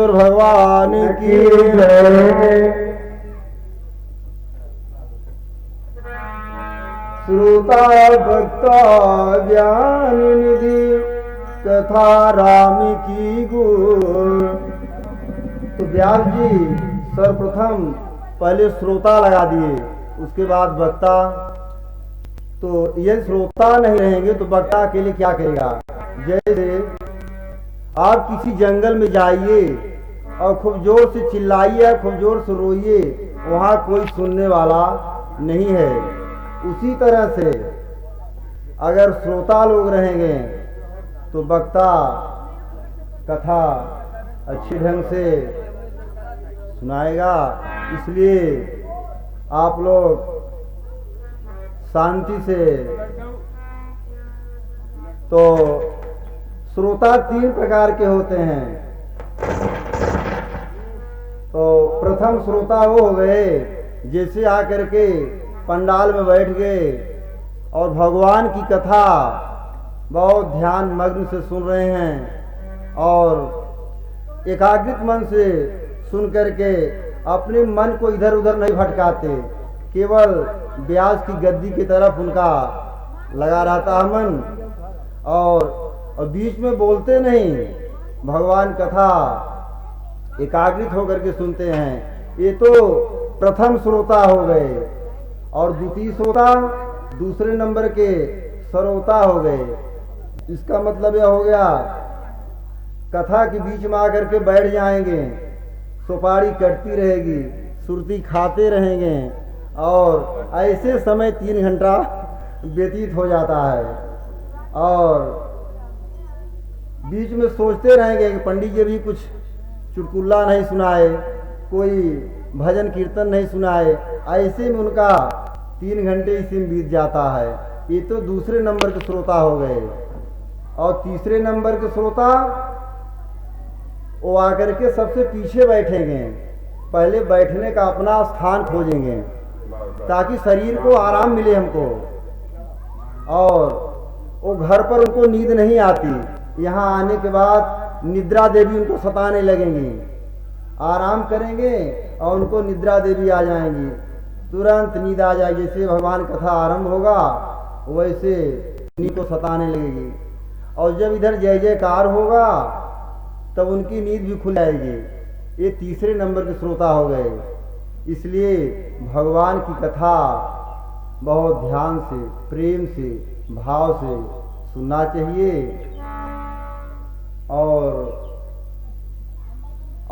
भगवान की जय। श्रोता भक्ता ज्ञान निधि कथा राम की गुण। तो व्यास जी सर्वप्रथम पहले श्रोता लगा दिए, उसके बाद वक्ता। तो ये श्रोता नहीं रहेंगे तो वक्ता के लिए क्या करेगा? जैसे आप किसी जंगल में जाइए और खूब जोर से चिल्लाइए, खूब जोर से रोइए, वहाँ कोई सुनने वाला नहीं है। उसी तरह से अगर श्रोता लोग रहेंगे तो वक्ता कथा अच्छी ढंग से सुनाएगा। इसलिए आप लोग शांति से तो श्रोता तीन प्रकार के होते हैं। तो प्रथम श्रोता वो हो गए जैसे आकर के पंडाल में बैठ गए और भगवान की कथा बहुत ध्यान मग्न से सुन रहे हैं और एकाग्रित मन से सुन करके अपने मन को इधर उधर नहीं भटकाते, केवल व्यास की गद्दी की तरफ उनका लगा रहता है मन और बीच में बोलते नहीं, भगवान कथा एकाग्रित होकर के सुनते हैं। ये तो प्रथम श्रोता हो गए। और द्वितीय श्रोता दूसरे नंबर के श्रोता हो गए। इसका मतलब यह हो गया कथा के बीच में आकर के बैठ जाएंगे, सुपारी कटती रहेगी, सुरती खाते रहेंगे और ऐसे समय 3 घंटा व्यतीत हो जाता है और बीच में सोचते रहेंगे कि पंडित जी भी कुछ चुटकुल्ला नहीं सुनाए, कोई भजन कीर्तन नहीं सुनाए, ऐसे में उनका 3 घंटे इसी में बीत जाता है। ये तो दूसरे नंबर के श्रोता हो गए। और तीसरे नंबर के श्रोता वो आकर के सबसे पीछे बैठेंगे, पहले बैठने का अपना स्थान खोजेंगे ताकि शरीर को आराम मिले हमको। और वो घर पर उनको नींद नहीं आती, यहाँ आने के बाद निद्रा देवी उनको सताने लगेंगी, आराम करेंगे और उनको निद्रा देवी आ जाएंगी, तुरंत नींद आ जाएगी। जैसे भगवान कथा आरंभ होगा वैसे नींद को सताने लगेगी और जब इधर जय जयकार होगा तब उनकी नींद भी खुल जाएगी। ये तीसरे नंबर के श्रोता हो गए। इसलिए भगवान की कथा बहुत ध्यान से, प्रेम से, भाव से सुनना चाहिए। और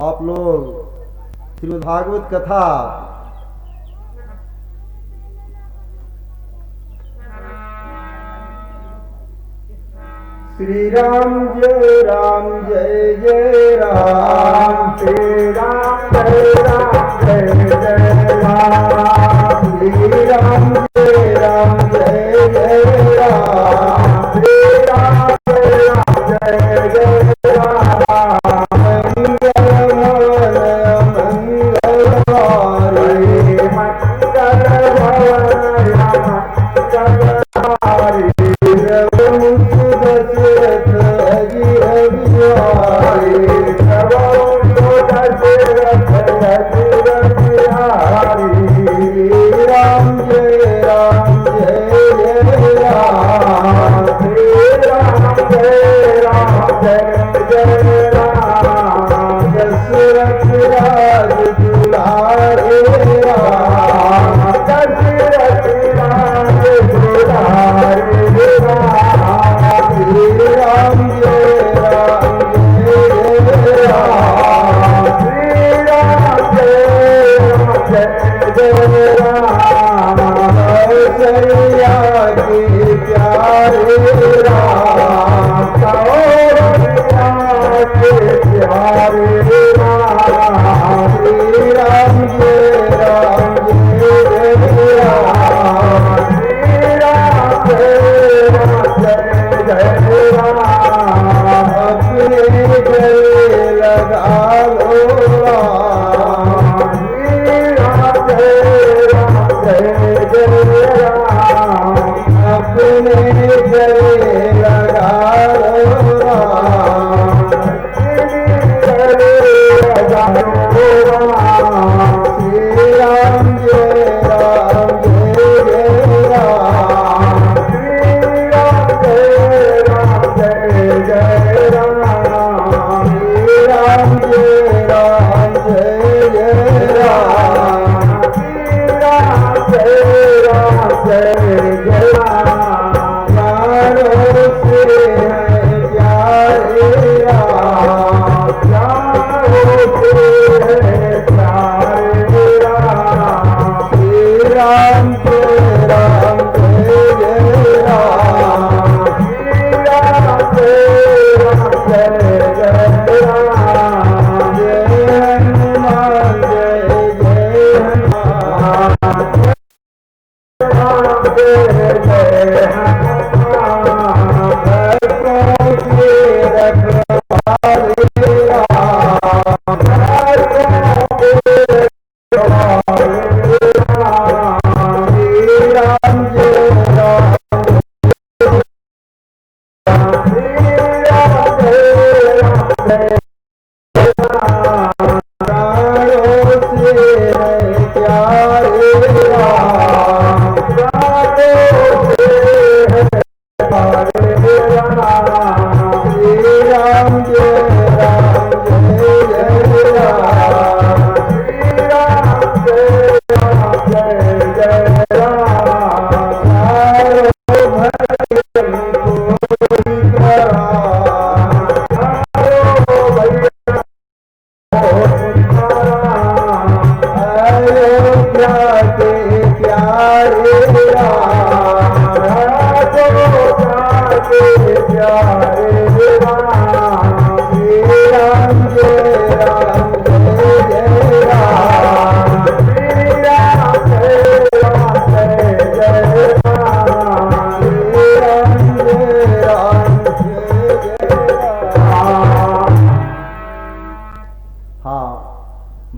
आप लोग श्रीमद् भागवत कथा श्री राम जय जय राम, श्री राम जय जय राम, श्री राम जय जय राम, श्री राम जय जय राम, मंगल मंगलहारी, मंगल मंगलहारी,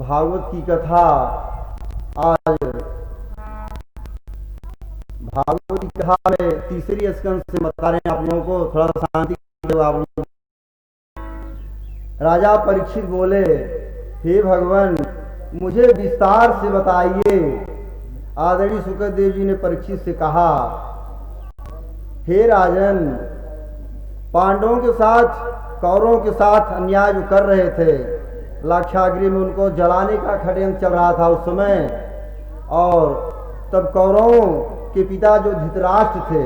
भागवत की कथा आज भागवत की कथा में तीसरी स्कंद से बता रहे हैं आप लोगों को। थोड़ा शांति दो आप लोग। राजा परीक्षित बोले, हे भगवान मुझे विस्तार से बताइए। आदरणीय शुक्रदेव जी ने परीक्षित से कहा, हे राजन, पांडवों के साथ कौरवों के साथ अन्याय जो कर रहे थे, लाक्षागृह में उनको जलाने का षड्यंत्र चल रहा था उस समय। और तब कौरवों के पिता जो धृतराष्ट्र थे,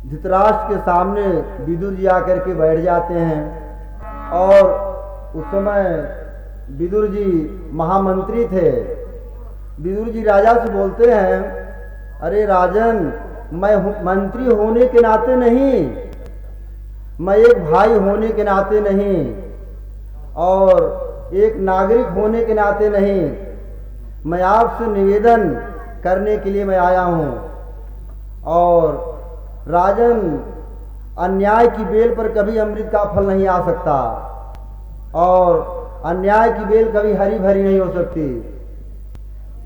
धृतराष्ट्र के सामने विदुर जी आकर के बैठ जाते हैं। और उस समय विदुर जी महामंत्री थे। विदुर जी राजा से बोलते हैं, अरे राजन, मैं मंत्री होने के नाते नहीं, मैं एक भाई होने के नाते नहीं और एक नागरिक होने के नाते नहीं, मैं आपसे निवेदन करने के लिए मैं आया हूँ। और राजन, अन्याय की बेल पर कभी अमृत का फल नहीं आ सकता और अन्याय की बेल कभी हरी भरी नहीं हो सकती।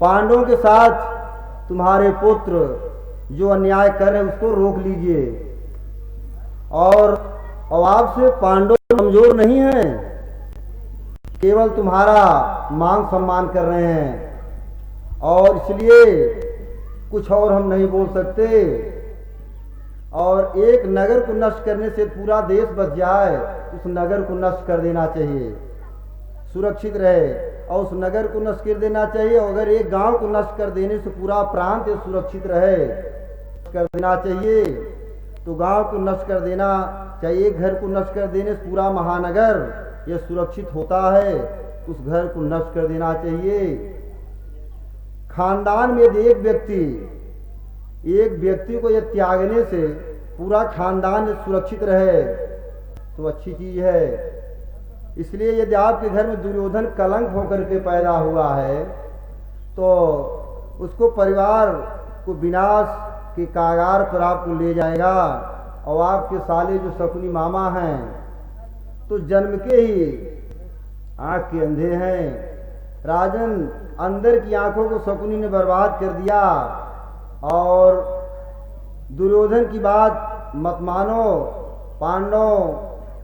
पांडवों के साथ तुम्हारे पुत्र जो अन्याय कर रहे उसको रोक लीजिए। और आपसे पांडव कमजोर नहीं हैं, केवल तुम्हारा मान सम्मान कर रहे हैं और इसलिए कुछ और हम नहीं बोल सकते। और एक नगर को नष्ट करने से पूरा देश बच जाए, उस नगर को नष्ट कर देना चाहिए, सुरक्षित रहे और उस नगर को नष्ट कर देना चाहिए। अगर एक गांव को नष्ट कर देने से पूरा प्रांत सुरक्षित रहे, कर देना चाहिए तो गांव को नष्ट कर देना चाहिए। एक घर को नष्ट कर देने से पूरा महानगर यह सुरक्षित होता है, उस घर को नष्ट कर देना चाहिए। खानदान में यदि एक व्यक्ति को यह त्यागने से पूरा खानदान सुरक्षित रहे तो अच्छी चीज है। इसलिए यदि आपके घर में दुर्योधन कलंक होकर के पैदा हुआ है तो उसको परिवार को विनाश के कागार पर आपको ले जाएगा। और आपके साले जो शकुनी मामा हैं तो जन्म के ही आंख के अंधे हैं। राजन, अंदर की आंखों को शकुनी ने बर्बाद कर दिया। और दुर्योधन की बात मत मानो, पांडवों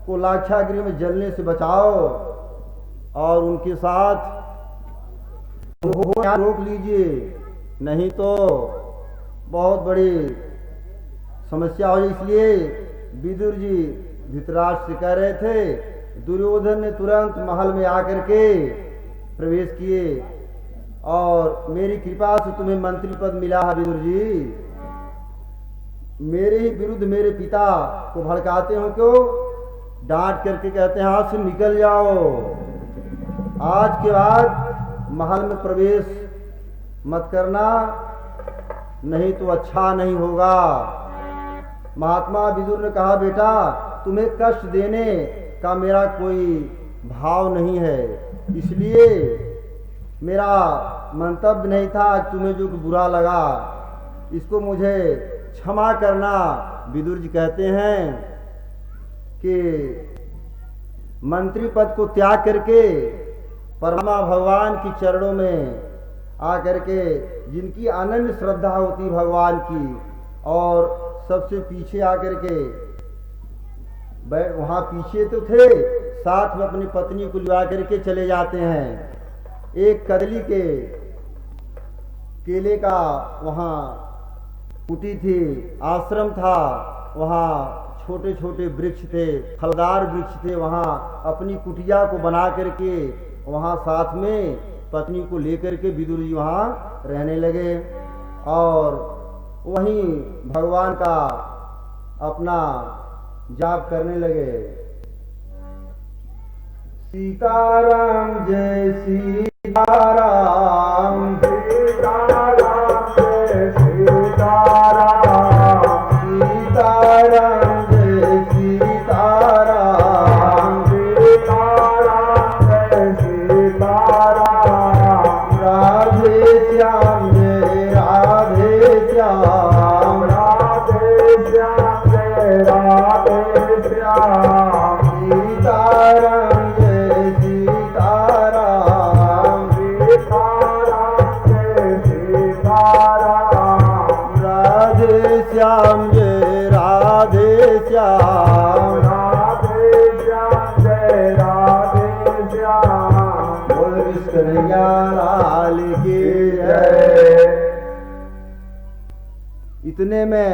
को लाक्षागृह में जलने से बचाओ और उनके साथ रोक लीजिए, नहीं तो बहुत बड़ी समस्या हो। इसलिए विदुर जी धृतराष्ट्र से कह रहे थे। दुर्योधन ने तुरंत महल में आकर के प्रवेश किए और मेरी कृपा से तुम्हें मंत्री पद मिला है विदुर जी, मेरे ही विरुद्ध मेरे पिता को भड़काते हो क्यों? डांट करके कहते हैं, हाथ से निकल जाओ, आज के बाद महल में प्रवेश मत करना, नहीं तो अच्छा नहीं होगा। महात्मा विदुर ने कहा, बेटा तुम्हें कष्ट देने का मेरा कोई भाव नहीं है, इसलिए मेरा मंतव्य नहीं था। तुम्हें जो बुरा लगा इसको मुझे क्षमा करना। विदुर जी कहते हैं कि मंत्री पद को त्याग करके परमा भगवान की चरणों में आकर के, जिनकी अनन्य श्रद्धा होती भगवान की, और सबसे पीछे आकर के वहां पीछे तो थे, साथ में अपनी पत्नी को लिवा करके चले जाते हैं। एक कदली के केले का वहां कुटी थी, आश्रम था, वहां छोटे छोटे वृक्ष थे, फलदार वृक्ष थे। वहां अपनी कुटिया को बना करके वहां साथ में पत्नी को लेकर के विदुर जी वहां रहने लगे और वहीं भगवान का अपना जाप करने लगे। सीताराम जय सीताराम, सीताराम जय सीताराम, सीताराम जय सीताराम जय सीताराम, सीताराम जय सीताराम, राधे श्याम जय राधे श्याम, राधे श्याम जय राधे श्याम, बोल कृष्णैया लाल की जय। इतने में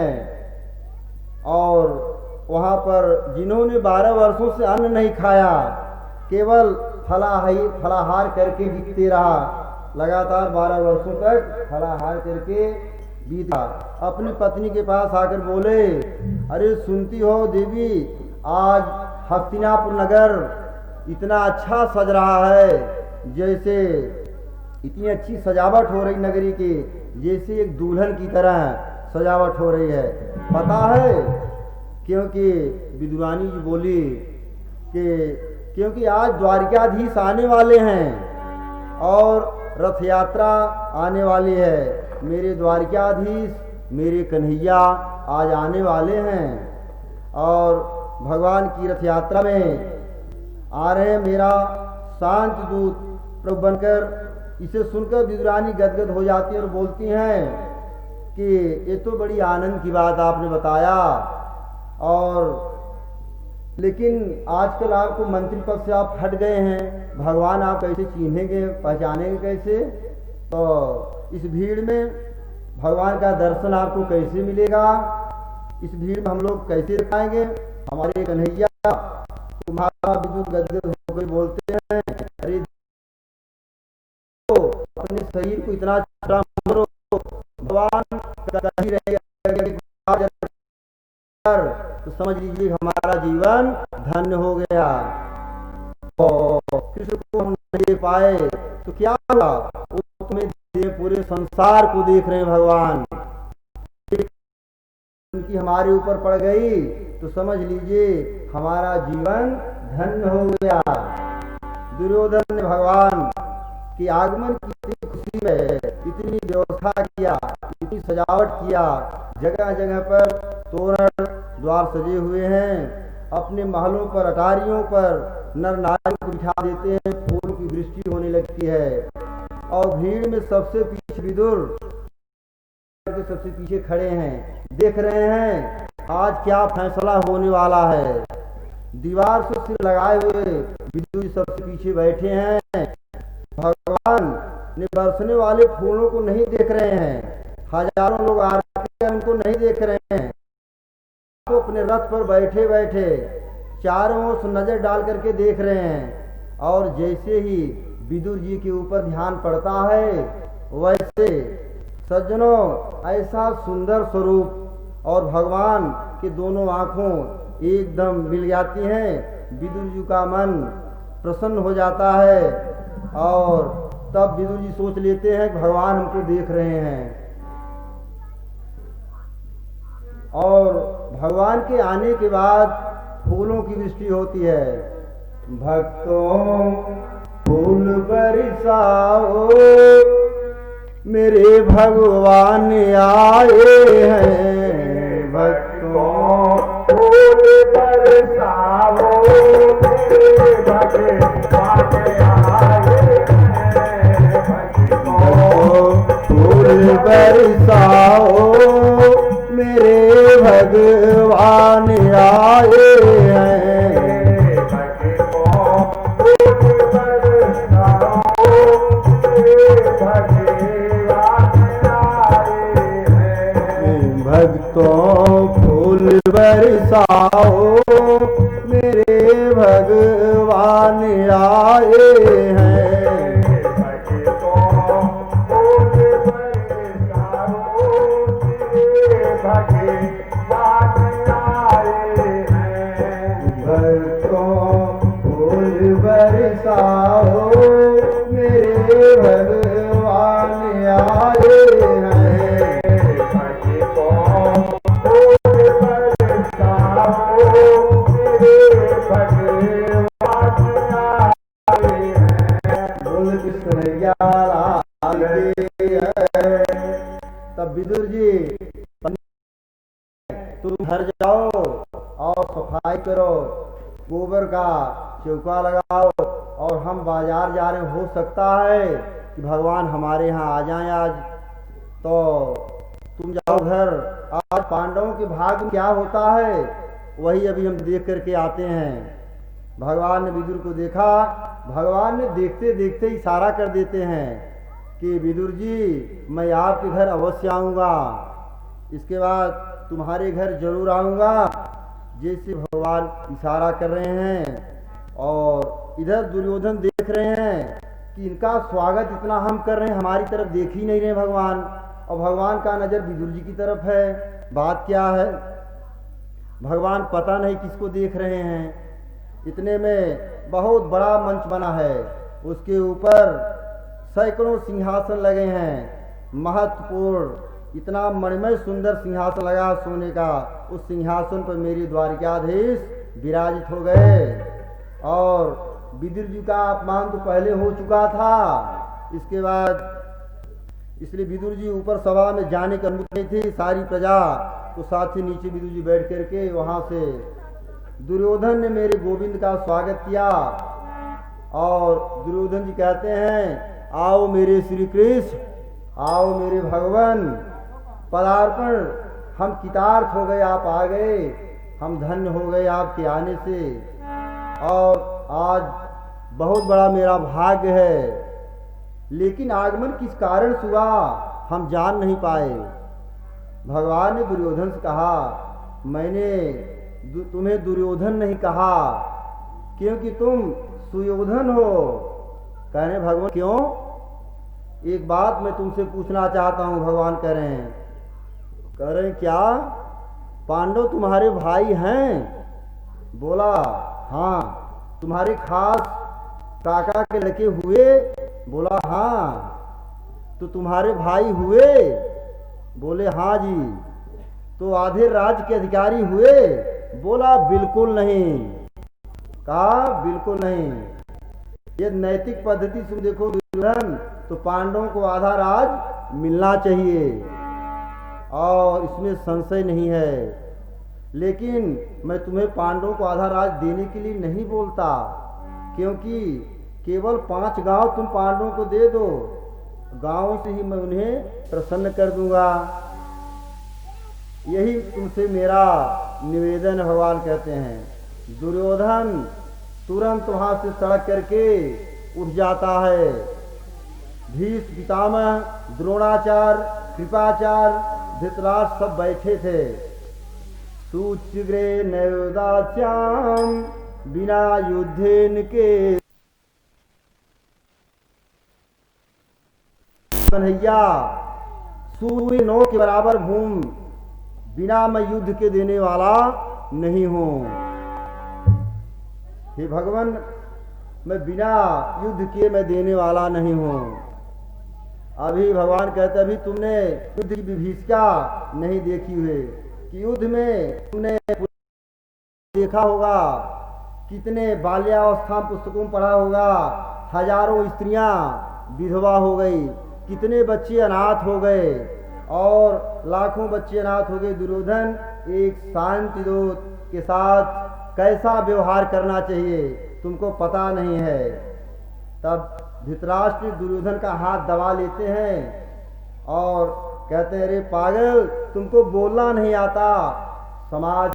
और वहाँ पर जिन्होंने 12 वर्षों से अन्न नहीं खाया, केवल फलाहार करके बीतते रहा, लगातार 12 वर्षों तक फलाहार करके बीता, अपनी पत्नी के पास आकर बोले, अरे सुनती हो देवी, आज हस्तिनापुर नगर इतना अच्छा सज रहा है, जैसे इतनी अच्छी सजावट हो रही नगरी की, जैसे एक दुल्हन की तरह सजावट हो रही है। पता है, क्योंकि विदुरानी जी बोली कि क्योंकि आज द्वारिकाधीश आने वाले हैं और रथ यात्रा आने वाली है, मेरे द्वारिकाधीश मेरे कन्हैया आज आने वाले हैं और भगवान की रथ यात्रा में आ रहे हैं, मेरा शांत दूत प्रभु बनकर। इसे सुनकर विदुरानी गदगद हो जाती है और बोलती हैं कि ये तो बड़ी आनंद की बात आपने बताया, और लेकिन आजकल आपको मंत्री पद से आप हट गए हैं, भगवान आप कैसे चिन्हेंगे, पहचानेंगे कैसे? तो इस भीड़ में भगवान का दर्शन आपको कैसे मिलेगा? इस भीड़ में हम लोग कैसे दिखाएंगे हमारे कन्हैया? तुम्हारा विद्युत गदगद होकर बोलते हैं, अरे अपने शरीर को इतना छोटा करो, भगवान ही रहेगा, तो समझ लीजिए हमारा जीवन धन्य हो गया। और कृष्ण को हम नहीं देख पाए तो क्या हुआ? वो तुम्हें पूरे संसार को देख रहे हैं भगवान, उनकी हमारे ऊपर पड़ गई तो समझ लीजिए हमारा जीवन धन्य हो गया। दुर्योधन ने भगवान के आगमन की इतनी खुशी में इतनी व्यवस्था किया, इतनी सजावट किया, जगह जगह पर तोरण द्वार सजे हुए हैं, अपने महलों पर अटारियों पर नर नारी को बिठा देते हैं, फूलों की वृष्टि होने लगती है और भीड़ में सबसे पीछे विदुर सबसे पीछे खड़े हैं, देख रहे हैं आज क्या फैसला होने वाला है। दीवार से सिर लगाए हुए विदुर सबसे पीछे बैठे हैं, भगवान ने बरसने वाले फूलों को नहीं देख रहे हैं, हजारों लोग आरती हैं उनको नहीं देख रहे हैं, तो अपने रथ पर बैठे बैठे चारों ओर नजर डाल करके देख रहे हैं। और जैसे ही विदुर जी के ऊपर ध्यान पड़ता है, वैसे सज्जनों ऐसा सुंदर स्वरूप और भगवान के दोनों आंखों एकदम मिल जाती हैं, विदुर जी का मन प्रसन्न हो जाता है और तब विदुर जी सोच लेते हैं कि भगवान हमको देख रहे हैं। और भगवान के आने के बाद फूलों की वृष्टि होती है। भक्तों फूल बरसाओ, मेरे भगवान आए हैं। भक्तों फूल बरसाओ, मेरे भगवान आए हैं। भक्तों फूल बरसाओ, मेरे भगवान आए हैं। भक्तों फूल बरसाओ, मेरे भगवान आए हैं। भक्तों फूल बरसाओ, मेरे भगवान आए हैं। भक्तों फूल बरसाओ, मेरे भगवान आए हैं। भक्तों फूल बरसाओ, मेरे भगवान आए हैं। भक्तों फूल बरसाओ, मेरे भगवान आए हैं। बोल कृष्णैया लाल की जय। तब विदुर जी तुम घर जाओ और सफाई करो, गोबर का चौका लगाओ और हम बाजार जा रहे हैं, हो सकता है कि भगवान हमारे यहाँ आ जाएं आज, तो तुम जाओ घर। आज पांडवों के भाग में क्या होता है वही अभी हम देख करके आते हैं। भगवान ने विदुर को देखा, भगवान ने देखते देखते इशारा कर देते हैं कि विदुर जी मैं आपके घर अवश्य आऊँगा, इसके बाद तुम्हारे घर जरूर आऊँगा। जैसे भगवान इशारा कर रहे हैं और इधर दुर्योधन देख रहे हैं कि इनका स्वागत इतना हम कर रहे हैं, हमारी तरफ देख ही नहीं रहे भगवान, और भगवान का नज़र विदुर जी की तरफ है। बात क्या है, भगवान पता नहीं किसको देख रहे हैं। इतने में बहुत बड़ा मंच बना है, उसके ऊपर सैकड़ों सिंहासन लगे हैं, महत्वपूर्ण इतना मणिमय सुंदर सिंहासन लगा सोने का। उस सिंहासन पर मेरे द्वारकाधीश विराजित हो गए, और विदुर जी का अपमान तो पहले हो चुका था। इसके बाद इसलिए विदुर जी ऊपर सभा में जाने की अनुमति नहीं थी, सारी प्रजा तो साथ ही नीचे विदुर जी बैठ करके वहाँ से दुर्योधन ने मेरे गोविंद का स्वागत किया। और दुर्योधन जी कहते हैं आओ मेरे श्री कृष्ण, आओ मेरे भगवान, पदार्पण, हम कृतार्थ हो गए, आप आ गए, हम धन्य हो गए आपके आने से, और आज बहुत बड़ा मेरा भाग्य है। लेकिन आगमन किस कारण हुआ हम जान नहीं पाए। भगवान ने दुर्योधन से कहा मैंने तुम्हें दुर्योधन नहीं कहा क्योंकि तुम सुयोधन हो। कहने भगवान क्यों? एक बात मैं तुमसे पूछना चाहता हूँ। भगवान कह रहे हैं क्या पांडव तुम्हारे भाई हैं? बोला हाँ। तुम्हारे खास काका के लड़के हुए? बोला हाँ। तो तुम्हारे भाई हुए? बोले हाँ जी। तो आधे राज्य के अधिकारी हुए? बोला बिल्कुल नहीं। कहा बिल्कुल नहीं। ये नैतिक पद्धति से देखो दुर्योधन, तो पांडवों को आधा राज मिलना चाहिए और इसमें संशय नहीं है। लेकिन मैं तुम्हें पांडवों को आधा राज देने के लिए नहीं बोलता, क्योंकि केवल 5 गांव तुम पांडवों को दे दो, गांवों से ही मैं उन्हें प्रसन्न कर दूंगा। यही तुमसे मेरा निवेदन। भगवान कहते हैं दुर्योधन तुरंत वहां से सड़क करके उठ जाता है। भीष्म पितामह, द्रोणाचार्य, कृपाचार्य, धृतराष्ट्र सब बैठे थे। सूचिग्रे नयोदास्याम बिना युद्धेन के कन्हैया, सूर्य 9 के बराबर भूमि बिना मैं युद्ध के देने वाला नहीं हूं। हे भगवान, मैं बिना युद्ध के मैं देने वाला नहीं हूं। अभी भगवान कहते अभी तुमने युद्ध की विभीषिका नहीं देखी हुई कि युद्ध में तुमने देखा होगा कितने बाल्यावस्था पुस्तकों में पढ़ा होगा, हजारों स्त्रियां विधवा हो गई, कितने बच्चे अनाथ हो गए और लाखों बच्चे अनाथ हो गए। दुर्योधन एक शांति दूत के साथ कैसा व्यवहार करना चाहिए तुमको पता नहीं है। तब धृतराष्ट्र दुर्योधन का हाथ दबा लेते हैं और कहते हैं अरे पागल, तुमको बोलना नहीं आता। समाज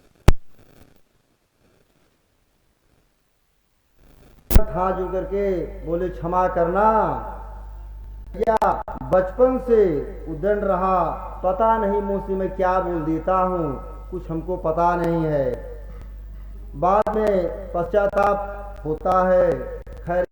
हाथ जोड़ करके बोले क्षमा करना, या बचपन से उदंड रहा, पता नहीं मुंह से मैं क्या बोल देता हूँ, कुछ हमको पता नहीं है। बाद में पश्चाताप होता है। खैर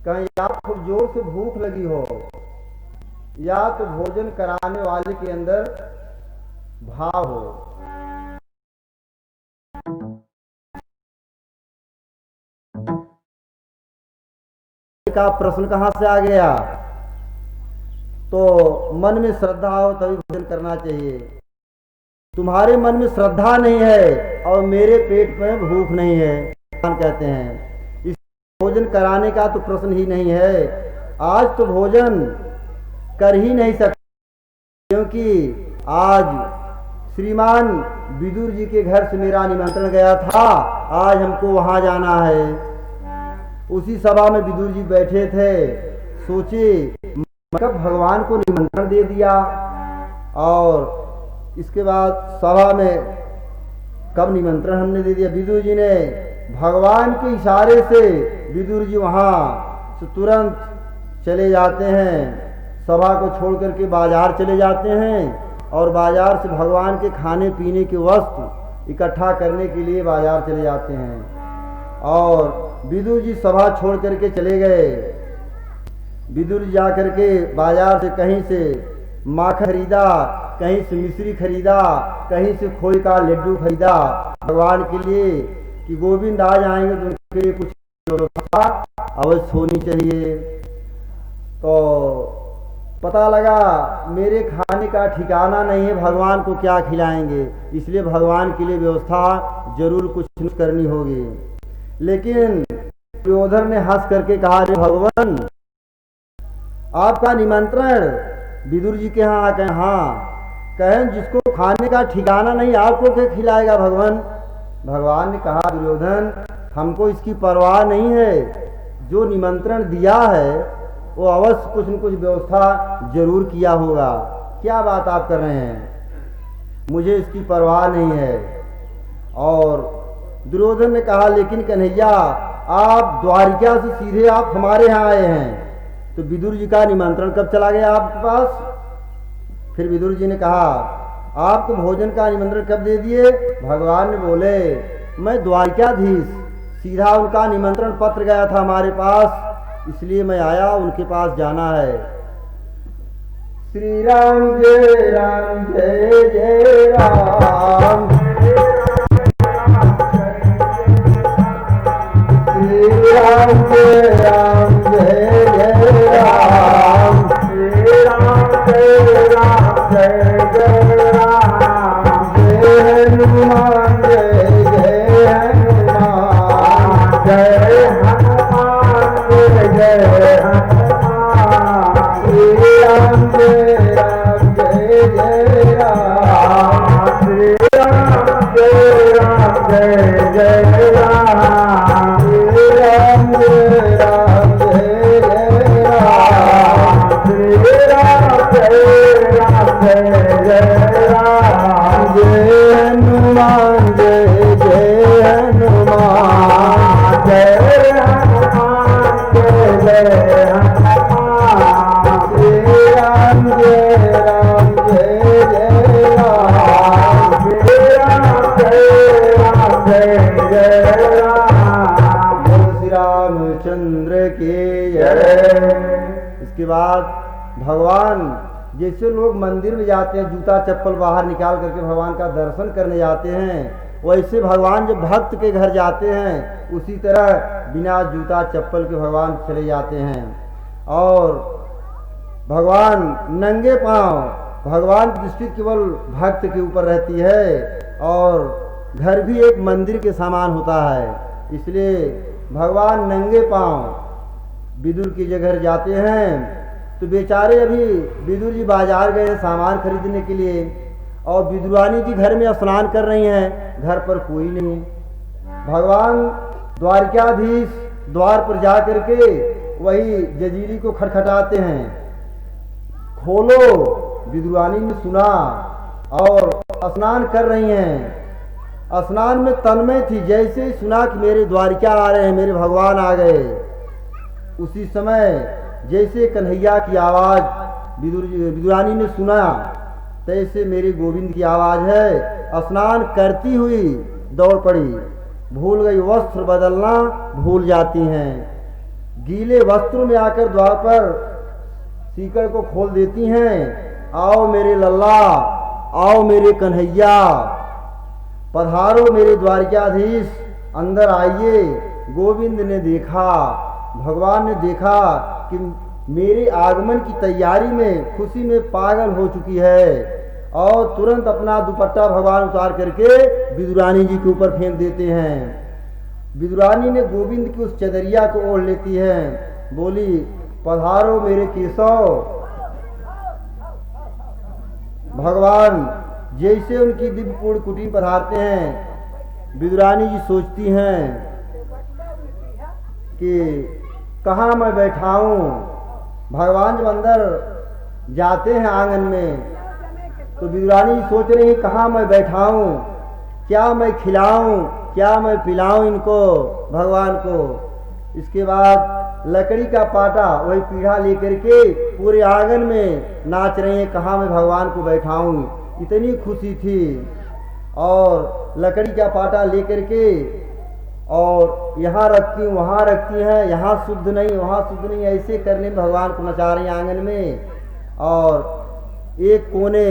कहीं आपको जोर से भूख लगी हो या तो भोजन कराने वाले के अंदर भाव हो, का प्रश्न कहाँ से आ गया? तो मन में श्रद्धा हो तभी भोजन करना चाहिए। तुम्हारे मन में श्रद्धा नहीं है और मेरे पेट में भूख नहीं है, कहते हैं, इस भोजन कराने का तो प्रश्न ही नहीं है। आज तो भोजन कर ही नहीं सकते, क्योंकि आज श्रीमान विदुर जी के घर से मेरा निमंत्रण गया था। आज हमको वहां जाना है। उसी सभा में विदुर जी बैठे थे। सोचे कब भगवान को निमंत्रण दे दिया, और इसके बाद सभा में कब निमंत्रण हमने दे दिया। विदुर जी ने भगवान के इशारे से विदुर जी वहाँ से तुरंत चले जाते हैं, सभा को छोड़ करके बाजार चले जाते हैं और बाजार से भगवान के खाने पीने के वस्तु इकट्ठा करने के लिए बाजार चले जाते हैं। और विदुर जी सभा छोड़ करके चले गए। विदुर जी जा करके बाजार से कहीं से माखन खरीदा, कहीं से मिश्री खरीदा, कहीं से खोए का लड्डू खरीदा भगवान के लिए कि गोविंद आ जाएंगे तो उनके लिए कुछ व्यवस्था अवश्य होनी चाहिए। तो पता लगा मेरे खाने का ठिकाना नहीं है, भगवान को क्या खिलाएंगे, इसलिए भगवान के लिए व्यवस्था जरूर कुछ करनी होगी। लेकिन दुर्योधन ने हंस करके कहा, रे भगवान, आपका निमंत्रण विदुर जी के यहाँ आके, हाँ कहें जिसको खाने का ठिकाना नहीं आपको क्या खिलाएगा भगवान। भगवान ने कहा, दुर्योधन हमको इसकी परवाह नहीं है, जो निमंत्रण दिया है वो अवश्य कुछ न कुछ व्यवस्था जरूर किया होगा। क्या बात आप कर रहे हैं, मुझे इसकी परवाह नहीं है। और दुर्योधन ने कहा, लेकिन कन्हैया आप द्वारिका से सीधे आप हमारे यहाँ आए हैं, तो विदुर जी का निमंत्रण कब चला गया आपके पास? फिर विदुर जी ने कहा, आपको भोजन का निमंत्रण कब दे दिए? भगवान ने बोले, मैं द्वारिकाधीश, सीधा उनका निमंत्रण पत्र गया था हमारे पास, इसलिए मैं आया, उनके पास जाना है। श्री राम जय जय राम, श्री राम जय जय राम, श्री राम जय जय राम, जय हनुमान जय हनुमान, जय हनुमान जय हनुमान, श्री राम जय जय राम, श्री राम जय जय राम, श्री राम जय जय राम, श्री राम जय जय राम, जय हनुमान जय हनुमान, जय हनुमान जय हनुमान, श्री राम जय जय राम, श्री राम जय राम, श्री रामचंद्र के जय। इसके बाद भगवान, जैसे लोग मंदिर में जाते हैं जूता चप्पल बाहर निकाल करके भगवान का दर्शन करने जाते हैं, वैसे भगवान जब भक्त के घर जाते हैं उसी तरह बिना जूता चप्पल के भगवान चले जाते हैं। और भगवान नंगे पांव, भगवान की दृष्टि केवल भक्त के ऊपर रहती है और घर भी एक मंदिर के समान होता है, इसलिए भगवान नंगे पांव विदुर की जगह जाते हैं। तो बेचारे अभी विदुर जी बाजार गए हैं सामान खरीदने के लिए, और विदुरानी जी घर में स्नान कर रही हैं, घर पर कोई नहीं। भगवान द्वारिकाधीश द्वार पर जा करके वही जजीरी को खटखटाते हैं, खोलो। विदुरानी ने सुना और स्नान कर रही हैं। स्नान में तन्मय थी, जैसे ही सुना कि मेरे द्वारिका आ रहे हैं, मेरे भगवान आ गए, उसी समय जैसे कन्हैया की आवाज़ विदुरानी ने सुना, तैसे मेरे गोविंद की आवाज़ है। स्नान करती हुई दौड़ पड़ी, भूल गई वस्त्र बदलना, भूल जाती हैं। गीले वस्त्रों में आकर द्वार पर सीकर को खोल देती हैं, आओ मेरे लल्ला, आओ मेरे कन्हैया, पधारो मेरे द्वारिकाधीश, अंदर आइए। गोविंद ने देखा भगवान ने देखा कि मेरे आगमन की तैयारी में खुशी में पागल हो चुकी है, और तुरंत अपना दुपट्टा भगवान उतार करके विदुरानी जी के ऊपर फेंक देते हैं। विदुरानी ने गोविंद की उस चदरिया को ओढ़ लेती है, बोली पधारो मेरे केशव। भगवान जैसे उनकी दिव्य पूर्ण कुटी पधारते हैं, विदुरानी जी सोचती हैं कि कहाँ मैं बैठाऊं। भगवान जब अंदर जाते हैं आंगन में, तो विदुरानी जी सोच रही हैं कहाँ मैं बैठाऊं, क्या मैं खिलाऊं, क्या मैं पिलाऊं इनको भगवान को। इसके बाद लकड़ी का पाटा वही पीढ़ा लेकर के पूरे आंगन में नाच रही हैं, कहाँ मैं भगवान को बैठाऊं। इतनी खुशी थी, और लकड़ी का पाटा लेकर के और यहाँ रखती हूँ वहाँ रखती हैं, यहाँ शुद्ध नहीं वहाँ शुद्ध नहीं, ऐसे करने में भगवान को नचा रही हैं आंगन में। और एक कोने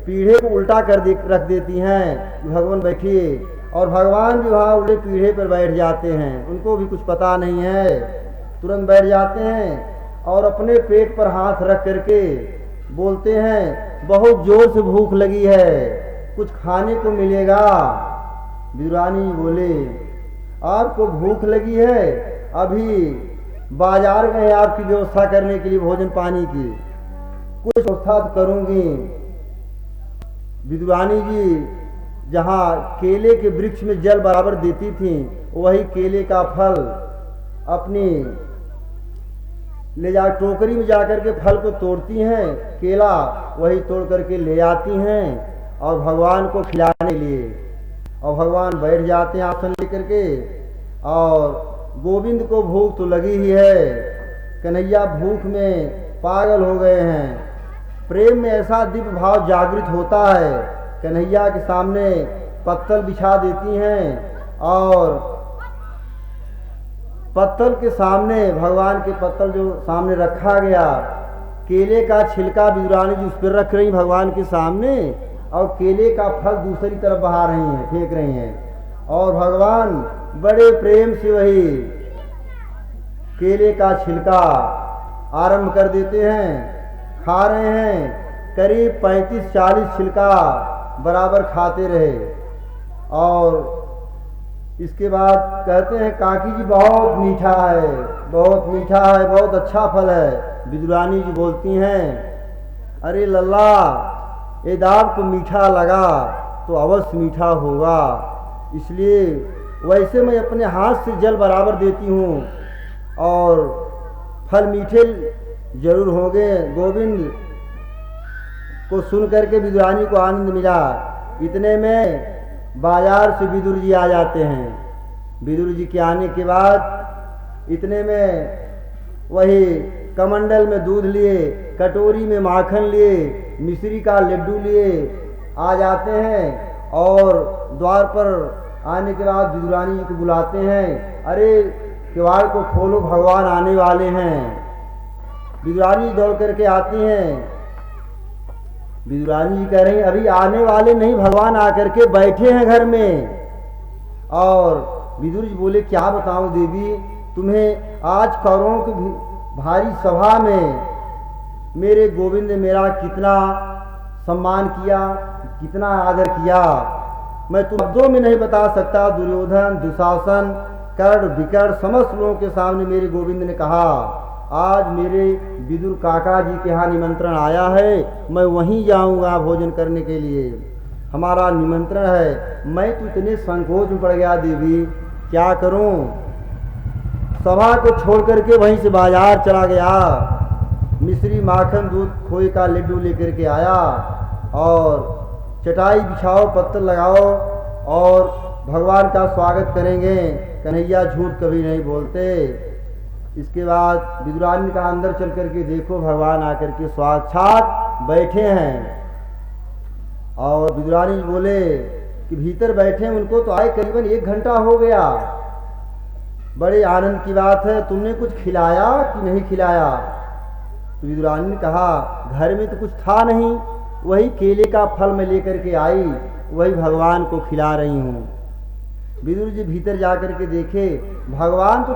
पीढ़े को उल्टा कर रख देती हैं, भगवान बैठिए, और भगवान भी वहाँ उल्टे पीढ़े पर बैठ जाते हैं। उनको भी कुछ पता नहीं है, तुरंत बैठ जाते हैं और अपने पेट पर हाथ रख करके बोलते हैं बहुत जोर से भूख लगी है, कुछ खाने को मिलेगा। विदुरानी बोले आपको भूख लगी है, अभी बाजार गए आपकी व्यवस्था करने के लिए भोजन पानी की, कुछ व्यवस्था तो करूंगी। विदुरानी जी जहाँ केले के वृक्ष में जल बराबर देती थी, वही केले का फल अपनी ले जा टोकरी में जाकर के फल को तोड़ती हैं, केला वही तोड़ करके ले आती हैं और भगवान को खिलाने के लिए। और भगवान बैठ जाते हैं आसन लेकर के, और गोविंद को भूख तो लगी ही है, कन्हैया भूख में पागल हो गए हैं। प्रेम में ऐसा दिव्य भाव जागृत होता है, कन्हैया के सामने पत्तल बिछा देती हैं, और पत्तल के सामने भगवान के पत्तल जो सामने रखा गया, केले का छिलका विदुरानी जी उस पर रख रही भगवान के सामने, और केले का फल दूसरी तरफ बहा रही हैं, फेंक रही हैं, और भगवान बड़े प्रेम से वही केले का छिलका आरंभ कर देते हैं, खा रहे हैं। करीब 35-40 छिलका बराबर खाते रहे, और इसके बाद कहते हैं काकी जी बहुत मीठा है, बहुत मीठा है, बहुत अच्छा फल है। विदुरानी जी बोलती हैं अरे लल्ला, यदि आपको मीठा लगा तो अवश्य मीठा होगा, इसलिए वैसे मैं अपने हाथ से जल बराबर देती हूँ, और फल मीठे जरूर होंगे। गोविंद को सुन करके विदुरानी को आनंद मिला। इतने में बाजार से विदुर जी आ जाते हैं। विदुर जी के आने के बाद इतने में वही कमंडल में दूध लिए, कटोरी में माखन लिए, मिश्री का लड्डू लिए आ जाते हैं, और द्वार पर आने के बाद विदुरानी जी को बुलाते हैं, अरे किवाड़ को खोलो भगवान आने वाले हैं। विदुरानी दौड़ करके आती हैं। विदुरानी जी कह रही हैं अभी आने वाले नहीं, भगवान आकर के बैठे हैं घर में। और विदुर जी बोले क्या बताऊं देवी, तुम्हें आज कौरवों की भारी सभा में मेरे गोविंद ने मेरा कितना सम्मान किया, कितना आदर किया, मैं तुम शब्दों में नहीं बता सकता। दुर्योधन, दुशासन, कर्ण, विकर्ण समस्त लोगों के सामने मेरे गोविंद ने कहा आज मेरे विदुर काका जी के यहाँ निमंत्रण आया है, मैं वहीं जाऊंगा भोजन करने के लिए, हमारा निमंत्रण है। मैं तो इतने संकोच में पड़ गया देवी, क्या करूं। सभा को छोड़ करके वहीं से बाजार चला गया, मिश्री, माखन, दूध, खोए का लड्डू लेकर के आया, और चटाई बिछाओ, पत्थर लगाओ, और भगवान का स्वागत करेंगे। कन्हैया झूठ कभी नहीं बोलते। इसके बाद विदुरानी का अंदर चल करके देखो, भगवान आकर के साक्षात बैठे हैं। और विदुरानी बोले कि भीतर बैठे उनको तो आए करीबन 1 घंटा हो गया, बड़े आनंद की बात है, तुमने कुछ खिलाया कि नहीं खिलाया। तो विदुरानी ने कहा घर में तो कुछ था नहीं, वही केले का फल मैं लेकर के आई, वही भगवान को खिला रही हूँ। विदुर जी भीतर जाकर के देखे भगवान तो